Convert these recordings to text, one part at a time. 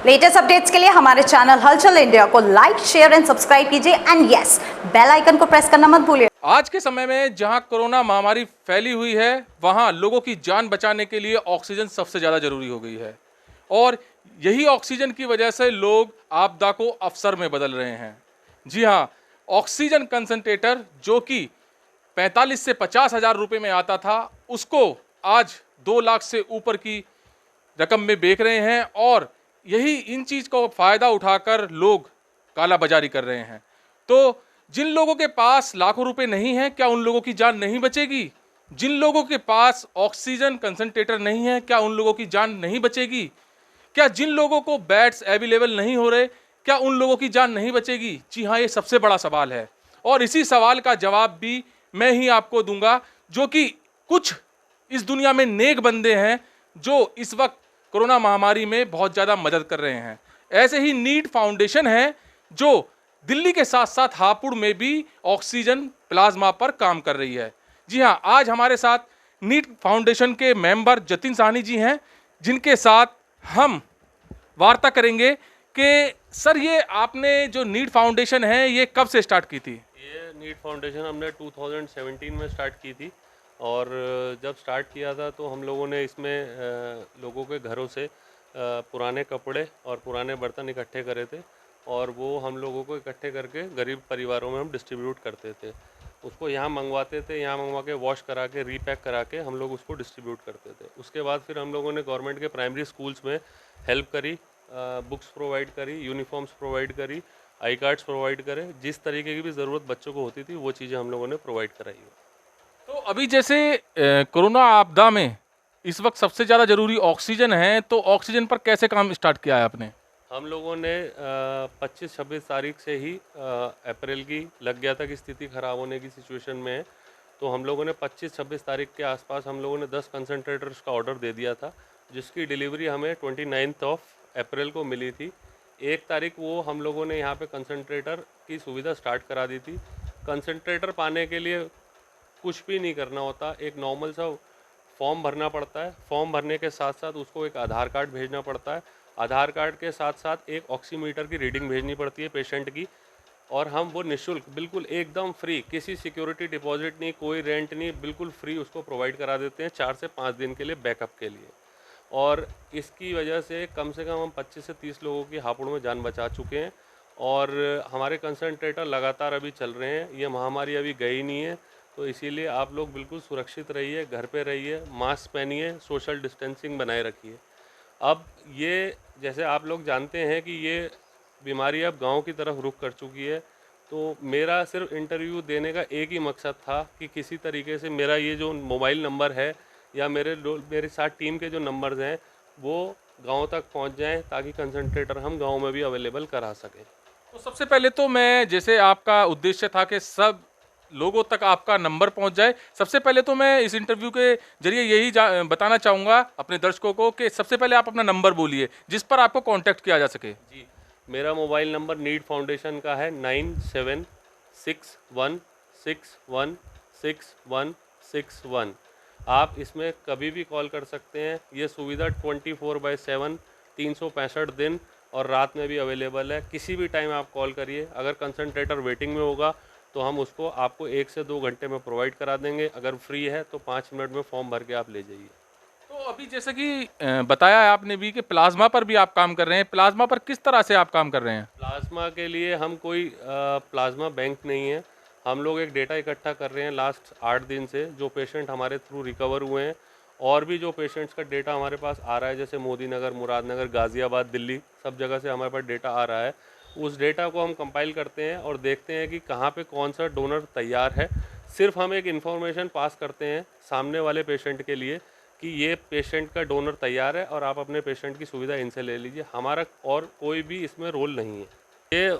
Latest updates के लिए हमारे चैनल हलचल इंडिया को लाइक, शेयर एंड सब्सक्राइब कीजिए एंड यस, बेल आइकन को प्रेस करना मत भूलिए। आज के समय में जहां कोरोना महामारी फैली हुई है, वहां लोगों की जान बचाने के लिए ऑक्सीजन सबसे ज़्यादा ज़रूरी हो गई है और यही ऑक्सीजन की वजह से लोग आपदा को अवसर में बदल रहे हैं। जी हाँ, ऑक्सीजन कंसंट्रेटर जो कि 45 से 50 हज़ार रुपये में आता था, उसको आज 2 लाख से ऊपर की रकम में बेच रहे हैं और यही इन चीज़ को फ़ायदा उठाकर लोग काला बाजारी कर रहे हैं। तो जिन लोगों के पास लाखों रुपए नहीं हैं, क्या उन लोगों की जान नहीं बचेगी? जिन लोगों के पास ऑक्सीजन कंसंट्रेटर नहीं है, क्या उन लोगों की जान नहीं बचेगी? क्या जिन लोगों को बेड्स अवेलेबल नहीं हो रहे, क्या उन लोगों की जान नहीं बचेगी? जी हाँ, ये सबसे बड़ा सवाल है और इसी सवाल का जवाब भी मैं ही आपको दूंगा, जो कि कुछ इस दुनिया में नेक बंदे हैं जो इस वक्त कोरोना महामारी में बहुत ज़्यादा मदद कर रहे हैं। ऐसे ही नीड फाउंडेशन है जो दिल्ली के साथ साथ हापुड़ में भी ऑक्सीजन प्लाज्मा पर काम कर रही है। जी हाँ, आज हमारे साथ नीड फाउंडेशन के मेंबर जतिन साहनी जी हैं, जिनके साथ हम वार्ता करेंगे कि सर, ये आपने जो नीड फाउंडेशन है ये कब से स्टार्ट की थी? ये नीड फाउंडेशन हमने 2017 में स्टार्ट की थी और जब स्टार्ट किया था तो हम लोगों ने इसमें लोगों के घरों से पुराने कपड़े और पुराने बर्तन इकट्ठे करे थे और वो हम लोगों को इकट्ठे करके गरीब परिवारों में हम डिस्ट्रीब्यूट करते थे। उसको यहाँ मंगवाते थे, यहाँ मंगवा के वॉश करा के रीपैक करा के हम लोग उसको डिस्ट्रीब्यूट करते थे। उसके बाद फिर हम लोगों ने गवर्नमेंट के प्राइमरी स्कूल्स में हेल्प करी, बुक्स प्रोवाइड करी, यूनिफॉर्म्स प्रोवाइड करी, आई कार्ड्स प्रोवाइड करे। जिस तरीके की भी ज़रूरत बच्चों को होती थी वो चीज़ें हम लोगों ने प्रोवाइड कराई है। तो अभी जैसे कोरोना आपदा में इस वक्त सबसे ज़्यादा ज़रूरी ऑक्सीजन है, तो ऑक्सीजन पर कैसे काम स्टार्ट किया है आपने? हम लोगों ने 25-26 तारीख से ही अप्रैल की लग गया था कि स्थिति ख़राब होने की सिचुएशन में है, तो हम लोगों ने 25-26 तारीख के आसपास हम लोगों ने 10 कंसनट्रेटर्स का ऑर्डर दे दिया था, जिसकी डिलीवरी हमें 29 अप्रैल को मिली थी। 1 तारीख वो हम लोगों ने यहाँ पे कंसनट्रेटर की सुविधा स्टार्ट करा दी थी। कंसनट्रेटर पाने के लिए कुछ भी नहीं करना होता, एक नॉर्मल सा फॉर्म भरना पड़ता है। फॉर्म भरने के साथ साथ उसको एक आधार कार्ड भेजना पड़ता है। आधार कार्ड के साथ साथ एक ऑक्सीमीटर की रीडिंग भेजनी पड़ती है पेशेंट की, और हम वो निःशुल्क बिल्कुल एकदम फ्री, किसी सिक्योरिटी डिपॉजिट नहीं, कोई रेंट नहीं, बिल्कुल फ्री उसको प्रोवाइड करा देते हैं 4 से 5 दिन के लिए बैकअप के लिए। और इसकी वजह से कम हम 25 से 30 लोगों की हापुड़ में जान बचा चुके हैं और हमारे कंसनट्रेटर लगातार अभी चल रहे हैं। ये महामारी अभी गई नहीं है, तो इसीलिए आप लोग बिल्कुल सुरक्षित रहिए, घर पे रहिए, मास्क पहनिए, सोशल डिस्टेंसिंग बनाए रखिए। अब ये जैसे आप लोग जानते हैं कि ये बीमारी अब गांव की तरफ रुख कर चुकी है, तो मेरा सिर्फ इंटरव्यू देने का एक ही मकसद था कि किसी तरीके से मेरा ये जो मोबाइल नंबर है या मेरे साथ टीम के जो नंबर्स हैं वो गांव तक पहुंच जाएं, ताकि कंसंट्रेटर हम गांव में भी अवेलेबल करा सकें। तो सबसे पहले तो मैं, जैसे आपका उद्देश्य था कि सब लोगों तक आपका नंबर पहुंच जाए, सबसे पहले तो मैं इस इंटरव्यू के जरिए यही बताना चाहूँगा अपने दर्शकों को कि सबसे पहले आप अपना नंबर बोलिए जिस पर आपको कांटेक्ट किया जा सके। जी, मेरा मोबाइल नंबर नीड फाउंडेशन का है 9761616161। आप इसमें कभी भी कॉल कर सकते हैं। ये सुविधा 24/7 365 दिन और रात में भी अवेलेबल है। किसी भी टाइम आप कॉल करिए। अगर कंसंट्रेटर वेटिंग में होगा तो हम उसको आपको 1 से 2 घंटे में प्रोवाइड करा देंगे। अगर फ्री है तो 5 मिनट में फॉर्म भर के आप ले जाइए। तो अभी जैसे कि बताया है आपने भी कि प्लाज्मा पर भी आप काम कर रहे हैं, प्लाज्मा पर किस तरह से आप काम कर रहे हैं? प्लाज्मा के लिए हम कोई प्लाज्मा बैंक नहीं है। हम लोग एक डेटा इकट्ठा कर रहे हैं लास्ट 8 दिन से, जो पेशेंट हमारे थ्रू रिकवर हुए हैं और भी जो पेशेंट्स का डेटा हमारे पास आ रहा है, जैसे मोदी नगर, मुरादनगर, गाज़ियाबाद, दिल्ली, सब जगह से हमारे पास डेटा आ रहा है। उस डेटा को हम कंपाइल करते हैं और देखते हैं कि कहाँ पे कौन सा डोनर तैयार है। सिर्फ हम एक इन्फॉर्मेशन पास करते हैं सामने वाले पेशेंट के लिए कि ये पेशेंट का डोनर तैयार है और आप अपने पेशेंट की सुविधा इनसे ले लीजिए। हमारा और कोई भी इसमें रोल नहीं है। ये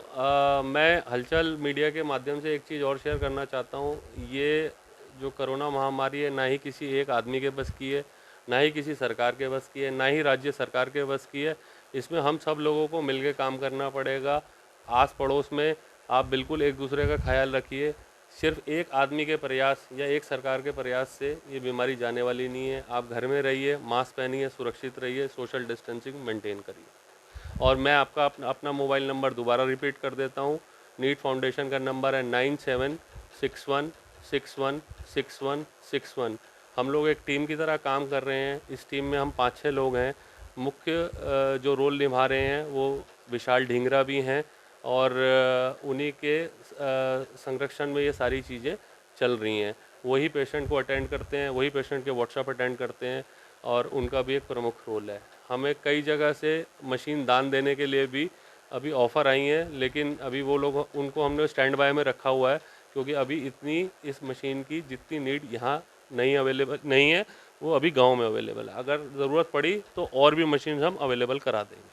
मैं हलचल मीडिया के माध्यम से एक चीज़ और शेयर करना चाहता हूँ। ये जो कोरोना महामारी है, ना ही किसी एक आदमी के बस की है, ना ही किसी सरकार के बस की है, ना ही राज्य सरकार के बस की है। इसमें हम सब लोगों को मिलकर काम करना पड़ेगा। आस पड़ोस में आप बिल्कुल एक दूसरे का ख्याल रखिए। सिर्फ एक आदमी के प्रयास या एक सरकार के प्रयास से ये बीमारी जाने वाली नहीं है। आप घर में रहिए, मास्क पहनिए, सुरक्षित रहिए, सोशल डिस्टेंसिंग मेंटेन करिए। और मैं आपका अपना मोबाइल नंबर दोबारा रिपीट कर देता हूँ। नीड फाउंडेशन का नंबर है 9761616161। हम लोग एक टीम की तरह काम कर रहे हैं। इस टीम में हम 5-6 लोग हैं। मुख्य जो रोल निभा रहे हैं वो विशाल ढींगरा भी हैं, और उन्हीं के संरक्षण में ये सारी चीज़ें चल रही हैं। वही पेशेंट को अटेंड करते हैं, वही पेशेंट के व्हाट्सएप अटेंड करते हैं, और उनका भी एक प्रमुख रोल है। हमें कई जगह से मशीन दान देने के लिए भी अभी ऑफ़र आई हैं, लेकिन अभी वो लोग, उनको हमने स्टैंड बाय में रखा हुआ है, क्योंकि अभी इतनी इस मशीन की जितनी नीड यहाँ नहीं अवेलेबल नहीं है, वो अभी गांव में अवेलेबल है। अगर ज़रूरत पड़ी तो और भी मशीन हम अवेलेबल करा देंगे।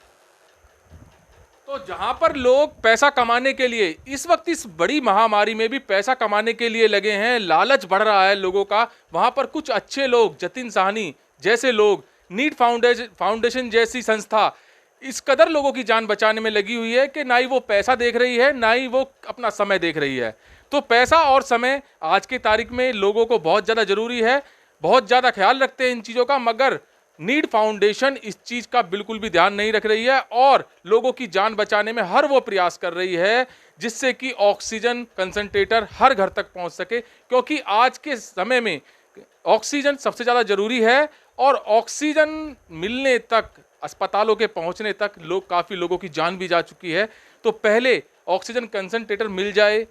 तो जहां पर लोग पैसा कमाने के लिए, इस वक्त इस बड़ी महामारी में भी पैसा कमाने के लिए लगे हैं, लालच बढ़ रहा है लोगों का, वहां पर कुछ अच्छे लोग, जतिन साहनी जैसे लोग, नीड फाउंडेशन जैसी संस्था इस कदर लोगों की जान बचाने में लगी हुई है कि ना ही वो पैसा देख रही है, ना ही वो अपना समय देख रही है। तो पैसा और समय आज की तारीख में लोगों को बहुत ज़्यादा ज़रूरी है, बहुत ज़्यादा ख्याल रखते हैं इन चीज़ों का, मगर नीड फाउंडेशन इस चीज़ का बिल्कुल भी ध्यान नहीं रख रही है और लोगों की जान बचाने में हर वो प्रयास कर रही है जिससे कि ऑक्सीजन कंसंट्रेटर हर घर तक पहुंच सके, क्योंकि आज के समय में ऑक्सीजन सबसे ज़्यादा ज़रूरी है। और ऑक्सीजन मिलने तक, अस्पतालों के पहुंचने तक काफ़ी लोगों की जान भी जा चुकी है। तो पहले ऑक्सीजन कंसंट्रेटर मिल जाए।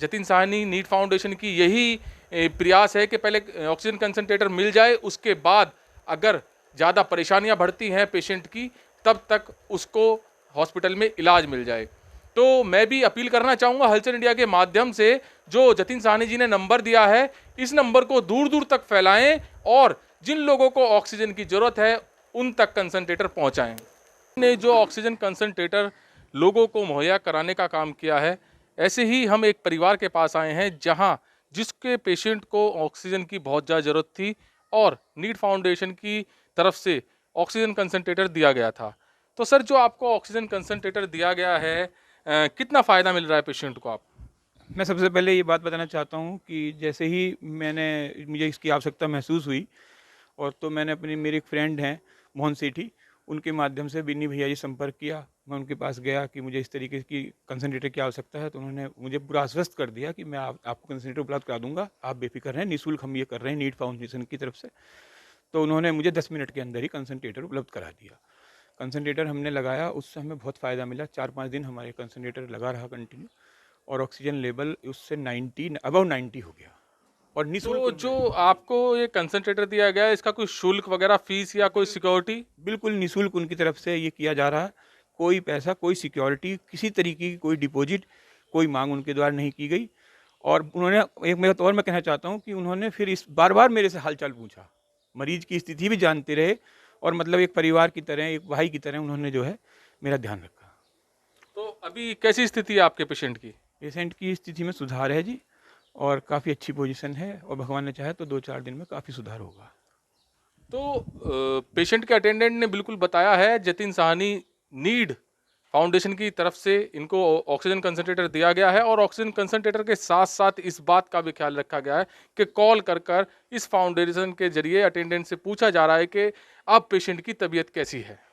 जतिन साहनी नीड फाउंडेशन की यही प्रयास है कि पहले ऑक्सीजन कंसंट्रेटर मिल जाए, उसके बाद अगर ज़्यादा परेशानियां बढ़ती हैं पेशेंट की, तब तक उसको हॉस्पिटल में इलाज मिल जाए। तो मैं भी अपील करना चाहूँगा हलचल इंडिया के माध्यम से, जो जतिन साहनी जी ने नंबर दिया है, इस नंबर को दूर दूर तक फैलाएं और जिन लोगों को ऑक्सीजन की ज़रूरत है उन तक कंसंट्रेटर पहुँचाएँ। ने जो ऑक्सीजन कंसंट्रेटर लोगों को मुहैया कराने का काम किया है, ऐसे ही हम एक परिवार के पास आए हैं जहां जिसके पेशेंट को ऑक्सीजन की बहुत ज़्यादा ज़रूरत थी और नीड फाउंडेशन की तरफ से ऑक्सीजन कंसंट्रेटर दिया गया था। तो सर, जो आपको ऑक्सीजन कंसंट्रेटर दिया गया है, कितना फ़ायदा मिल रहा है पेशेंट को आप? मैं सबसे पहले ये बात बताना चाहता हूँ कि जैसे ही मुझे इसकी आवश्यकता महसूस हुई, और तो मैंने मेरे एक फ्रेंड हैं मोहन सेठी, उनके माध्यम से बिन्नी भैया जी संपर्क किया। मैं उनके पास गया कि मुझे इस तरीके की कंसंट्रेटर की आवश्यकता है, तो उन्होंने मुझे पूरा आश्वस्त कर दिया कि मैं आपको कंसंट्रेटर उपलब्ध करा दूंगा, आप बेफिक्र रहें, निःशुल्क हम ये कर रहे हैं नीड फाउंडेशन की तरफ से। तो उन्होंने मुझे 10 मिनट के अंदर ही कंसंट्रेटर उपलब्ध करा दिया। कंसंट्रेटर हमने लगाया, उससे हमें बहुत फ़ायदा मिला। 4-5 दिन हमारे कंसंट्रेटर लगा रहा कंटिन्यू, और ऑक्सीजन लेवल उससे 90 अबव 90 हो गया, और तो निःशुल्क। जो आपको ये कंसंट्रेटर दिया गया है, इसका कोई शुल्क वगैरह, फीस या कोई सिक्योरिटी? बिल्कुल निःशुल्क उनकी तरफ से ये किया जा रहा है। कोई पैसा, कोई सिक्योरिटी, किसी तरीके की कोई डिपॉजिट, कोई मांग उनके द्वारा नहीं की गई। और उन्होंने एक मेरा तो और मैं कहना चाहता हूँ कि उन्होंने फिर इस बार मेरे से हालचाल पूछा, मरीज की स्थिति भी जानते रहे, और मतलब एक परिवार की तरह, एक भाई की तरह उन्होंने जो है मेरा ध्यान रखा। तो अभी कैसी स्थिति है आपके पेशेंट की? पेशेंट की स्थिति में सुधार है जी, और काफ़ी अच्छी पोजीशन है, और भगवान ने चाहे तो 2-4 दिन में काफ़ी सुधार होगा। तो पेशेंट के अटेंडेंट ने बिल्कुल बताया है, जतिन साहनी नीड फाउंडेशन की तरफ से इनको ऑक्सीजन कंसंट्रेटर दिया गया है, और ऑक्सीजन कंसंट्रेटर के साथ साथ इस बात का भी ख्याल रखा गया है कि कॉल कर इस फाउंडेशन के जरिए अटेंडेंट से पूछा जा रहा है कि अब पेशेंट की तबीयत कैसी है।